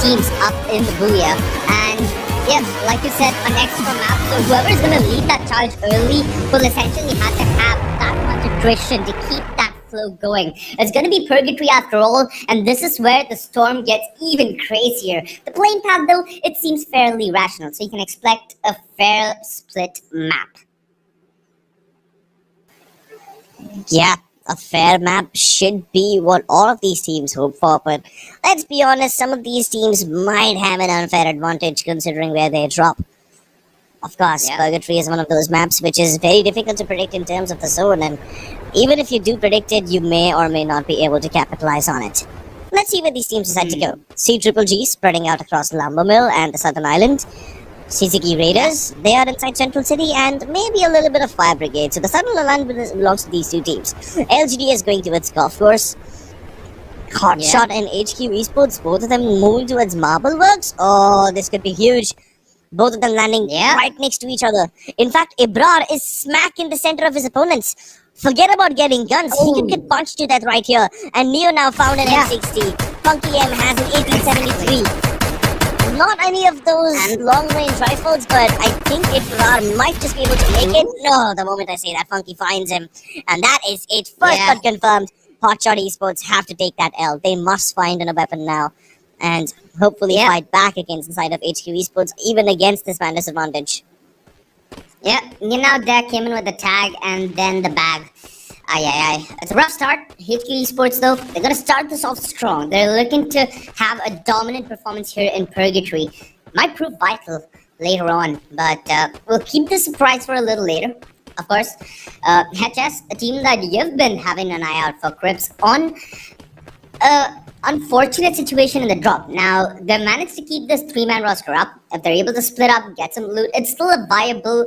teams up in the Booyah. And yes, like you said, an extra map. So whoever is going to lead that charge early will essentially have to have that much attrition to keep that flow going. It's going to be purgatory after all, and this is where the storm gets even crazier. The plane path, though, it seems fairly rational, so you can expect a fair split map. Yeah, a fair map should be what all of these teams hope for, but let's be honest, some of these teams might have an unfair advantage considering where they drop. Of course, Purgatory is one of those maps which is very difficult to predict in terms of the zone, and even if you do predict it, you may or may not be able to capitalize on it. Let's see where these teams decide to go. C-Triple-G spreading out across Lambermill and the Southern Island. CCG Raiders, they are inside Central City, and maybe a little bit of Fire Brigade. So the Southern Island belongs to these two teams. LGD is going towards Golf Course. Hotshot and HQ Esports, both of them moving towards Marble Works. Oh, this could be huge. Both of them landing right next to each other. In fact, Ibrar is smack in the center of his opponents. Forget about getting guns. He can get punched to death right here. And Neo now found an M60. Funky M has an 1873. Not any of those long-range rifles, but I think Ibrar might just be able to make it. No, the moment I say that, Funky finds him. And that is it. First cut confirmed. Hotshot Esports have to take that L. They must find a weapon now. And hopefully fight back against the side of HQ Esports, even against this man disadvantage. Yeah, you know, Deck came in with the tag and then the bag. It's a rough start. HQ Esports, though, they're going to start this off strong. They're looking to have a dominant performance here in Purgatory. Might prove vital later on, but we'll keep the surprise for a little later. Of course, HS, a team that you've been having an eye out for, Crips, on unfortunate situation in the drop. Now, they managed to keep this three-man roster up. If they're able to split up, get some loot, it's still a viable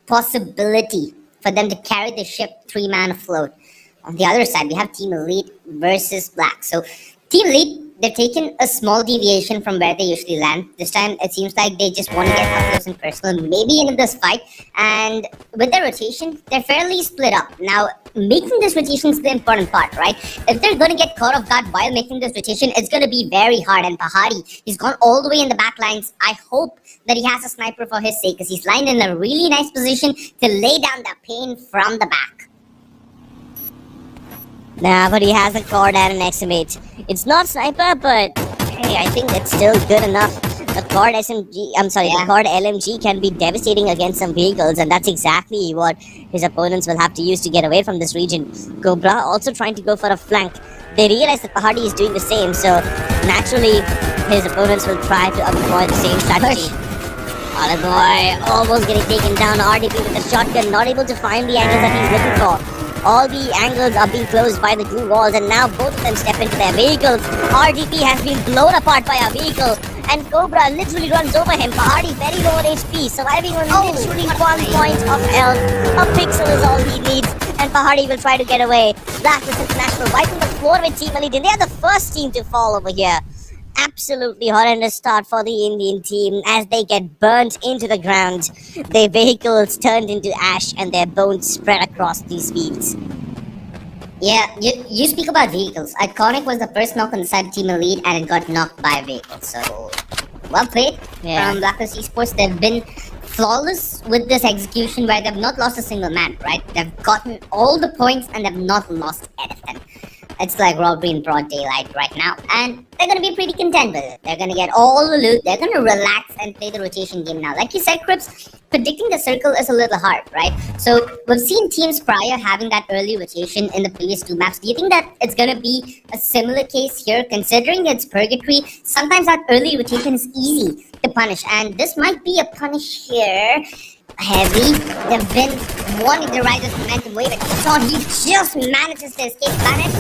possibility for them to carry the ship three-man afloat. On the other side, we have Team Elite versus Black. So, Team Elite, they've taken a small deviation from where they usually land. This time, it seems like they just want to get up close and personal, maybe into this fight. And with their rotation, they're fairly split up. Now, making this rotation is the important part, right? If they're going to get caught off guard while making this rotation, it's going to be very hard. And Pahari, he's gone all the way in the back lines. I hope that he has a sniper for his sake, because he's lined in a really nice position to lay down the pain from the back. Nah, but he has a cord and an estimate. It's not sniper, but hey, I think it's still good enough. The cord the cord LMG can be devastating against some vehicles, and that's exactly what his opponents will have to use to get away from this region. Cobra also trying to go for a flank. They realize that Pahadi is doing the same, so naturally his opponents will try to employ the same strategy. Boy, almost getting taken down. RDP with the shotgun, not able to find the angles that he's looking for. All the angles are being closed by the glue walls, and now both of them step into their vehicles. RDP has been blown apart by a vehicle, and Cobra literally runs over him. Pahadi very low on HP, surviving on literally 1 point of health. A pixel is all he needs, and Pahadi will try to get away. Blacklist International wiping the floor with Team Elite, and they are the first team to fall over here. Absolutely horrendous start for the Indian team as they get burnt into the ground. Their vehicles turned into ash and their bones spread across these fields. Yeah, you speak about vehicles. Iconic was the first knock on the side of Team Elite and it got knocked by a vehicle. So, well played from Blacklist Esports. They've been flawless with this execution where they've not lost a single man, right? They've gotten all the points and they've not lost anything. It's like robbery in broad daylight right now, and they're going to be pretty content with it. They're going to get all the loot, they're going to relax and play the rotation game now. Like you said, Crips, predicting the circle is a little hard, right? So, we've seen teams prior having that early rotation in the previous two maps. Do you think that it's going to be a similar case here, considering it's Purgatory? Sometimes that early rotation is easy to punish, and this might be a punish here. Heavy. They've been wanting to ride this momentum wave, and he just manages to escape planet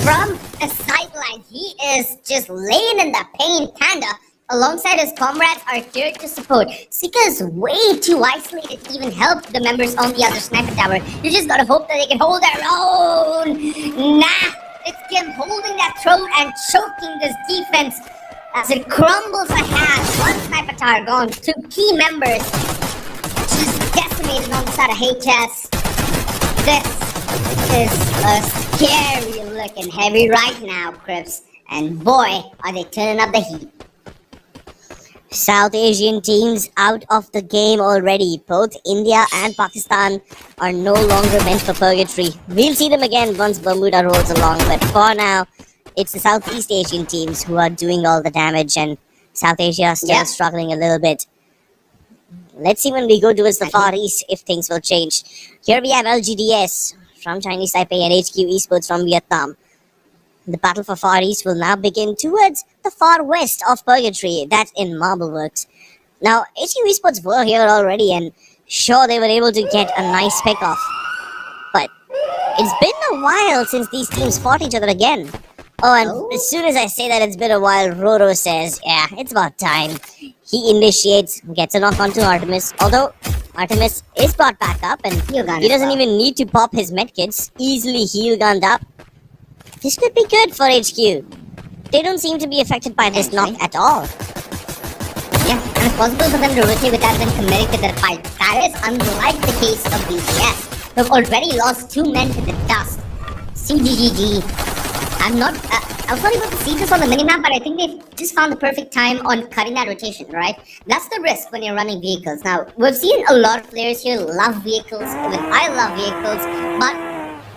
from a sideline. He is just laying in the pain. Panda, alongside his comrades, are here to support. Sika is way too isolated to even help the members on the other sniper tower. You just gotta hope that they can hold their own. Nah, it's him holding that throat and choking this defense as it crumbles ahead. One sniper tower gone, 2 key members decimated on the side of HS. This is a scary looking Heavy right now, Crips. And boy, are they turning up the heat. South Asian teams out of the game already. Both India and Pakistan are no longer meant for purgatory. We'll see them again once Bermuda rolls along, but for now, it's the Southeast Asian teams who are doing all the damage, and South Asia still struggling a little bit. Let's see when we go towards the Far East if things will change. Here we have LGDS from Chinese Taipei and HQ Esports from Vietnam. The battle for Far East will now begin towards the far west of Purgatory, that's in Marbleworks. Now, HQ Esports were here already, and sure, they were able to get a nice pick-off. But it's been a while since these teams fought each other again. Oh, and as soon as I say that it's been a while, Roro says, yeah, it's about time. He initiates, gets a knock onto Artemis, although Artemis is brought back up, and he doesn't even need to pop his medkits, easily heal gunned up. This could be good for HQ. They don't seem to be affected by this knock at all. Yeah, and it's possible for them to rotate without them committing to their fight. That is unlike the case of BTS, who've already lost 2 men to the dust. CGGG. I was not able to see this on the minimap, but I think they've just found the perfect time on cutting that rotation, right? That's the risk when you're running vehicles. Now, we've seen a lot of players here love vehicles. Even I love vehicles, but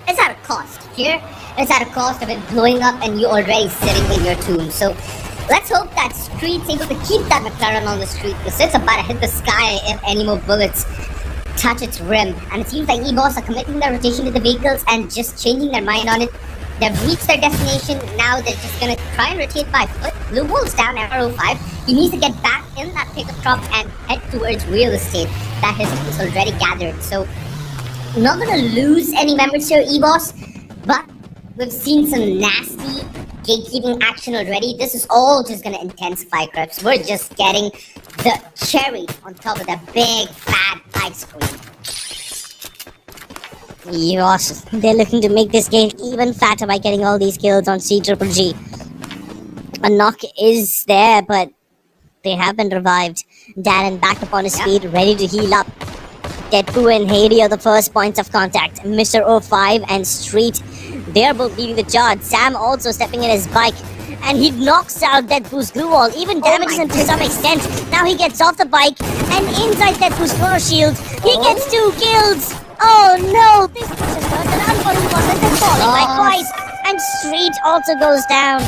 it's at a cost. Here, it's at a cost of it blowing up and you already sitting in your tomb. So let's hope that Street's able to keep that McLaren on the street, because it's about to hit the sky if any more bullets touch its rim. And it seems like EBOS are committing their rotation to the vehicles and just changing their mind on it. They've reached their destination. Now they're just gonna try and rotate by foot. Blue Wolf's down at 05. He needs to get back in that pickup truck and head towards real estate that his team is already gathered. So not gonna lose any members here, EBOS, but we've seen some nasty gatekeeping action already. This is all just gonna intensify, Crips. We're just getting the cherry on top of the big fat ice cream. Yes, they're looking to make this game even fatter by getting all these kills on CGG. A knock is there, but they have been revived. Darren back up on his feet, ready to heal up. Deadpool and Haiti are the first points of contact. Mr. 05 and Street, they are both leading the charge. Sam also stepping in his bike, and he knocks out Deadpool's glue wall, even damages him to some extent. Now he gets off the bike, and inside Deadpool's chrono shield, he gets 2 kills. Oh no, this pushes first, and unfortunately they're falling by twice, and Street also goes down.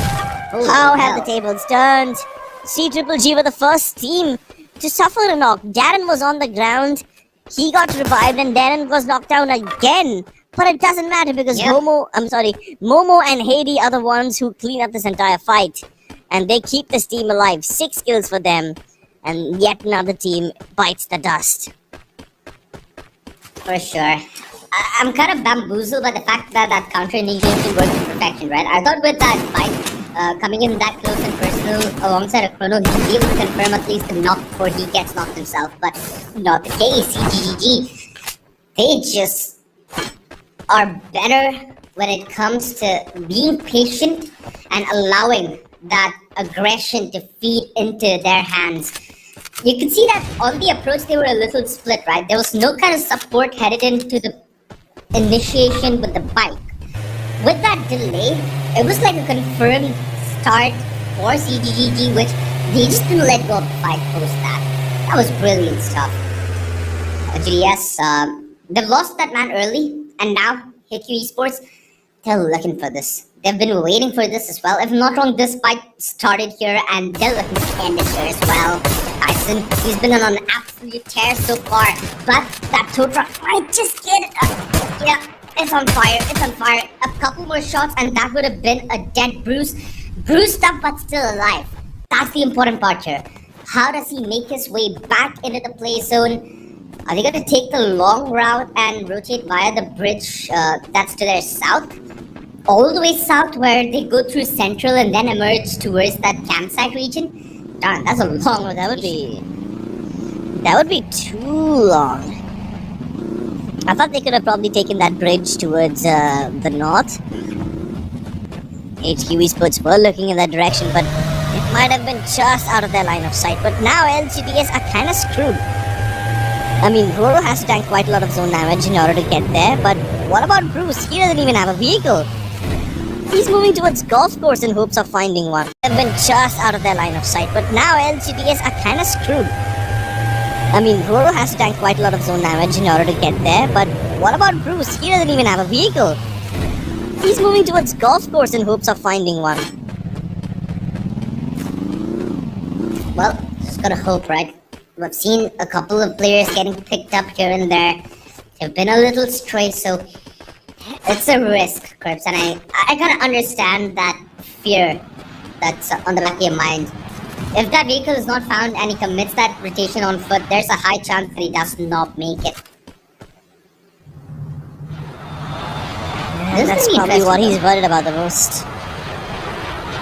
How have the tables turned? CGG were the first team to suffer a knock. Darren was on the ground, he got revived, and Darren was knocked down again. But it doesn't matter because Momo and Haiti are the ones who clean up this entire fight. And they keep this team alive. 6 kills for them, and yet another team bites the dust. For sure. I'm kind of bamboozled by the fact that that counter initiation worked to perfection, right? I thought with that fight coming in that close and personal alongside a chrono, he'd be able to confirm at least a knock before he gets knocked himself. But not the case. CGG, they just are better when it comes to being patient and allowing that aggression to feed into their hands. You can see that on the approach they were a little split, right? There was no kind of support headed into the initiation with the bike. With that delay, it was like a confirmed start for CGG, which they just didn't let go of the fight post that. That was brilliant stuff. GDS, they've lost that man early, and now HQ Esports, they're looking for this. They've been waiting for this as well. If I'm not wrong, this fight started here, and they're looking to end it here as well. Tyson, he's been on an absolute tear so far, but that tow truck might just get it. Yeah, it's on fire. It's on fire. A couple more shots, and that would have been a dead Bruce. Bruised up, but still alive. That's the important part here. How does he make his way back into the play zone? Are they going to take the long route and rotate via the bridge that's to their south? All the way south, where they go through central and then emerge towards that campsite region? Darn, that's a long road. That would be too long. I thought they could have probably taken that bridge towards the north. HQ Esports were looking in that direction, but it might have been just out of their line of sight. But now LGDS are kind of screwed. I mean, Roro has to tank quite a lot of zone damage in order to get there, but what about Bruce? He doesn't even have a vehicle. He's moving towards golf course in hopes of finding one. They've been just out of their line of sight, but now LGDS are kinda screwed. I mean, Roro has to tank quite a lot of zone damage in order to get there, but what about Bruce? He doesn't even have a vehicle. He's moving towards golf course in hopes of finding one. Well, just gotta hope, right? We've seen a couple of players getting picked up here and there. They've been a little stray, so it's a risk, Crips, and I kind of understand that fear that's on the back of your mind. If that vehicle is not found and he commits that rotation on foot, there's a high chance that he does not make it. Yeah, that's probably what he's worried about the most.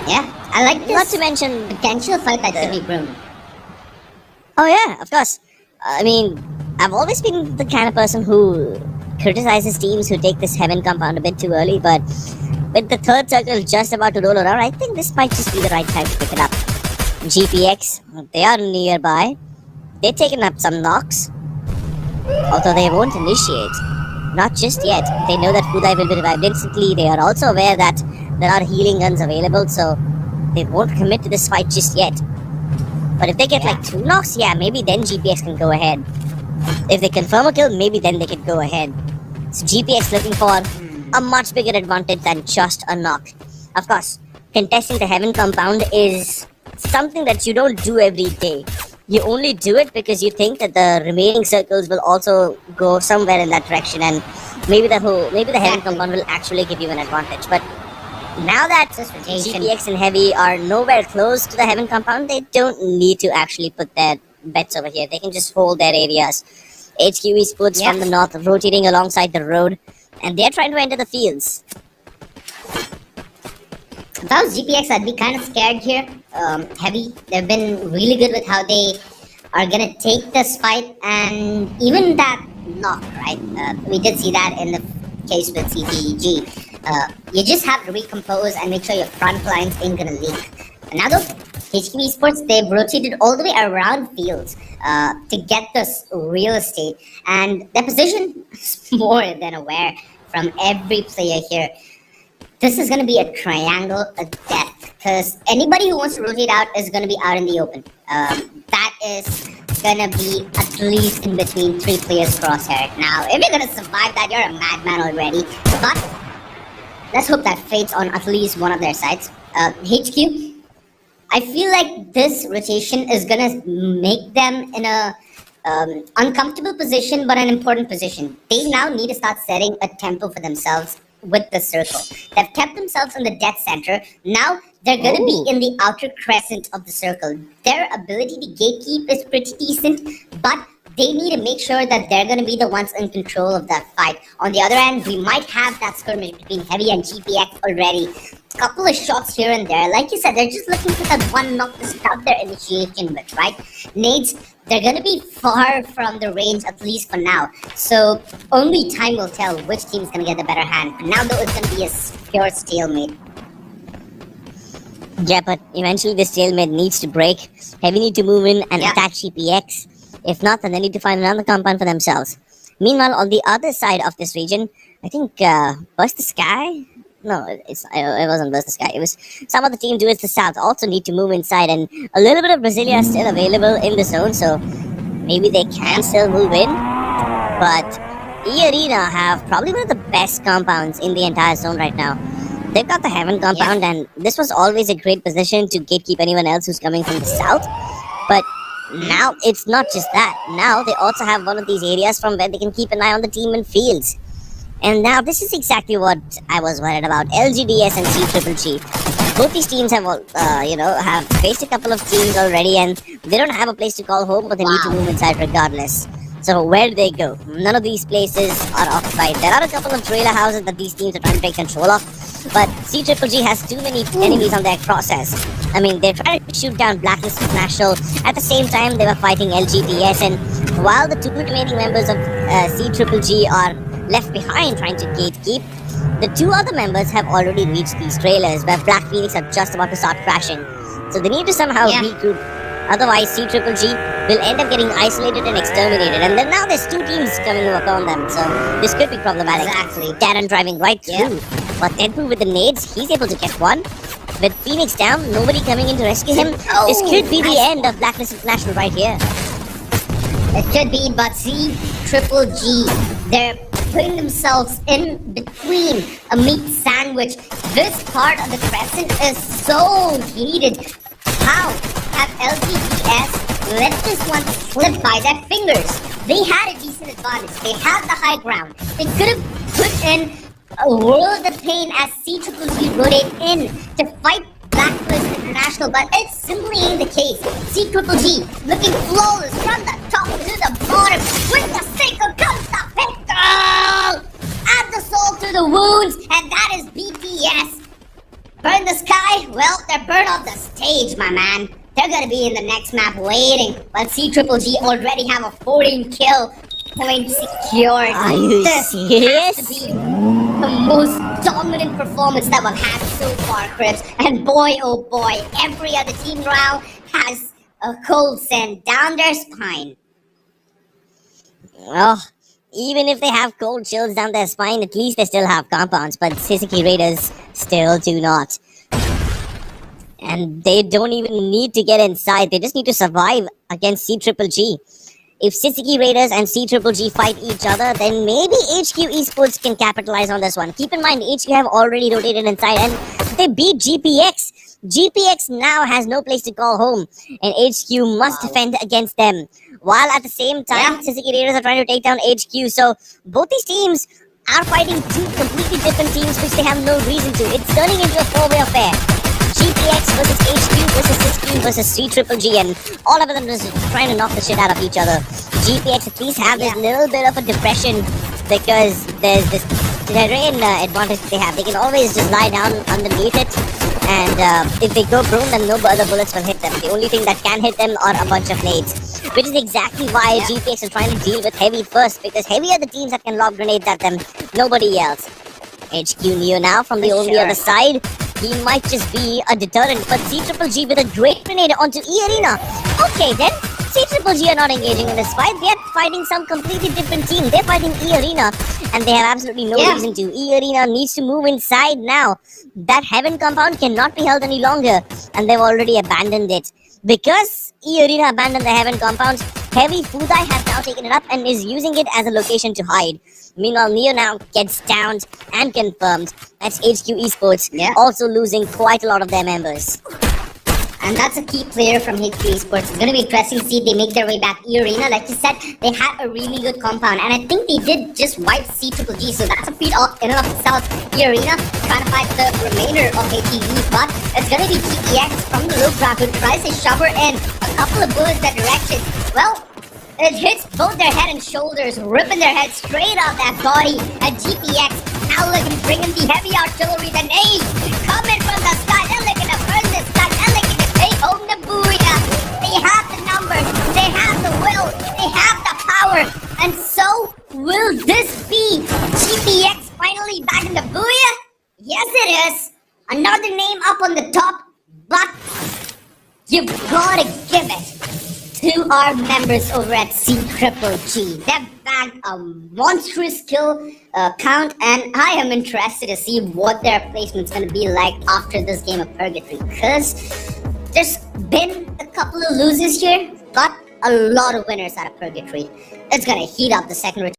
Yeah, I like this. Not to mention potential fight that could be brewing. Oh yeah, of course. I mean, I've always been the kind of person who criticizes teams who take this heaven compound a bit too early, but with the third circle just about to roll around, I think this might just be the right time to pick it up. GPX, they are nearby. They've taken up some knocks, although they won't initiate. Not just yet. They know that Kudai will be revived instantly. They are also aware that there are healing guns available, so they won't commit to this fight just yet. But if they get like 2 knocks, yeah, maybe then GPX can go ahead. If they confirm a kill, maybe then they can go ahead. So GPX looking for a much bigger advantage than just a knock. Of course, contesting the heaven compound is something that you don't do every day. You only do it because you think that the remaining circles will also go somewhere in that direction, and maybe the heaven compound will actually give you an advantage. But now that GPX and Heavy are nowhere close to the heaven compound, they don't need to actually put their bets over here. They can just hold their areas. HQ Esports from the north rotating alongside the road, and they're trying to enter the fields. If I was GPX, I'd be kind of scared here. Heavy, they've been really good with how they are gonna take this fight, and even that knock, right? We did see that in the case with CTEG. You just have to recompose and make sure your front lines ain't gonna leak. And now though, HQ Esports, they've rotated all the way around fields to get this real estate, and their position is more than aware from every player here. This is going to be a triangle of death, because anybody who wants to rotate out is going to be out in the open. That is going to be at least in between 3 players crosshair. Now, if you're going to survive that, you're a madman already. But let's hope that fates on at least one of their sides. HQ, I feel like this rotation is going to make them in a uncomfortable position, but an important position. They now need to start setting a tempo for themselves with the circle. They've kept themselves in the death center. Now they're going to be in the outer crescent of the circle. Their ability to gatekeep is pretty decent, but they need to make sure that they're going to be the ones in control of that fight. On the other hand, we might have that skirmish between Heavy and GPX already. Couple of shots here and there. Like you said, they're just looking for that one knock to start their initiation with, right? Nades, they're going to be far from the range, at least for now. So only time will tell which team's going to get the better hand. For now, though, it's going to be a pure stalemate. Yeah, but eventually the stalemate needs to break. Heavy need to move in and attack GPX. If not, then they need to find another compound for themselves. Meanwhile, on the other side of this region, I think Burst the Sky? No, it wasn't Burst the Sky. It was some of the team towards the south also need to move inside, and a little bit of Brasilia is still available in the zone, so maybe they can still move in. But E-Arena have probably one of the best compounds in the entire zone right now. They've got the Heaven compound, and this was always a great position to gatekeep anyone else who's coming from the south. But now it's not just that. Now they also have one of these areas from where they can keep an eye on the team in fields. And now this is exactly what I was worried about. LGDS and CGGG. Both these teams have, have faced a couple of teams already, and they don't have a place to call home, but they need to move inside regardless. So where do they go? None of these places are occupied. There are a couple of trailer houses that these teams are trying to take control of, but CGGG has too many enemies on their crosshairs. I mean, they're trying to shoot down Blacklist International. At the same time, they were fighting LGDS, and while the 2 remaining members of CGGG are left behind trying to gatekeep, the 2 other members have already reached these trailers where Black Phoenix are just about to start crashing. So they need to somehow regroup. Otherwise, CGGG will end up getting isolated and exterminated. And then now there's 2 teams coming upon them. So this could be problematic. Exactly. Darren driving right through. But Deadpool with the nades, he's able to get one. With Phoenix down, nobody coming in to rescue him. This could be the end of Blacklist International right here. It could be, but see, Triple G, they're putting themselves in between a meat sandwich. This part of the crescent is so heated. How have LGDS let this one slip by their fingers? They had a decent advantage. They had the high ground. They could have put in a world of pain as C-Triple-G rotate in to fight Blacklist International, but it simply ain't the case. C-Triple-G looking flawless from the top to the bottom. With the single comes the pistol! Add the soul to the wounds, and that is BTS. Burn the sky? Well, they're burnt off the stage, my man. They're gonna be in the next map waiting. But C-Triple-G already have a 14 kill point secured. Are you serious? Has to be the most dominant performance that we've had so far, Crips. And boy, oh boy, every other team now has a cold send down their spine. Well, even if they have cold chills down their spine, at least they still have compounds, but Suzuki Raiders still do not. And they don't even need to get inside, they just need to survive against C-Triple-G. If Suzuki Raiders and C-Triple-G fight each other, then maybe HQ Esports can capitalize on this one. Keep in mind, HQ have already rotated inside and they beat GPX. GPX now has no place to call home, and HQ must defend against them. While at the same time, Suzuki Raiders are trying to take down HQ. So both these teams are fighting two completely different teams which they have no reason to. It's turning into a four-way affair. GPX versus HQ versus SQ versus C-Triple-G, and all of them just trying to knock the shit out of each other. GPX at least have this little bit of a depression because there's this terrain advantage they have. They can always just lie down underneath it, and if they go prone, then no other bullets will hit them. The only thing that can hit them are a bunch of nades, which is exactly why GPX is trying to deal with Heavy first, because Heavy are the teams that can lob grenades at them, nobody else. HQ Neo now from the only other side. He might just be a deterrent, but C-Triple-G with a great grenade onto E-Arena. Okay then, C-Triple-G are not engaging in this fight. They're fighting some completely different team. They're fighting E-Arena, and they have absolutely no reason to. E-Arena needs to move inside now. That Heaven compound cannot be held any longer, and they've already abandoned it. Because E-Arena abandoned the Heaven compound, Heavy Fudai has now taken it up and is using it as a location to hide. Meanwhile, Neo now gets downed and confirmed. That's HQ Esports, also losing quite a lot of their members. And that's a key player from HQ Esports. It's going to be interesting to see if they make their way back. E-Arena, like you said, they had a really good compound. And I think they did just wipe C-Triple-G, so that's a feat in and of itself. E-Arena trying to fight the remainder of HEV, but it's going to be GPX from the low ground who tries to shove her in. A couple of bullets that direction. Well, it hits both their head and shoulders, ripping their head straight off that body. And GPX now looking to bring in the heavy artillery, the nades coming from the sky. They're looking to burn this sky. They're looking to take home the booyah. They have the numbers, they have the will, they have the power. And so, will this be GPX finally back in the booyah? Yes, it is. Another name up on the top, but you've gotta give it to our members over at C-Triple-G. They've bagged a monstrous kill count, and I am interested to see what their placement's going to be like after this game of Purgatory, because there's been a couple of losers here, but a lot of winners out of Purgatory. It's going to heat up the second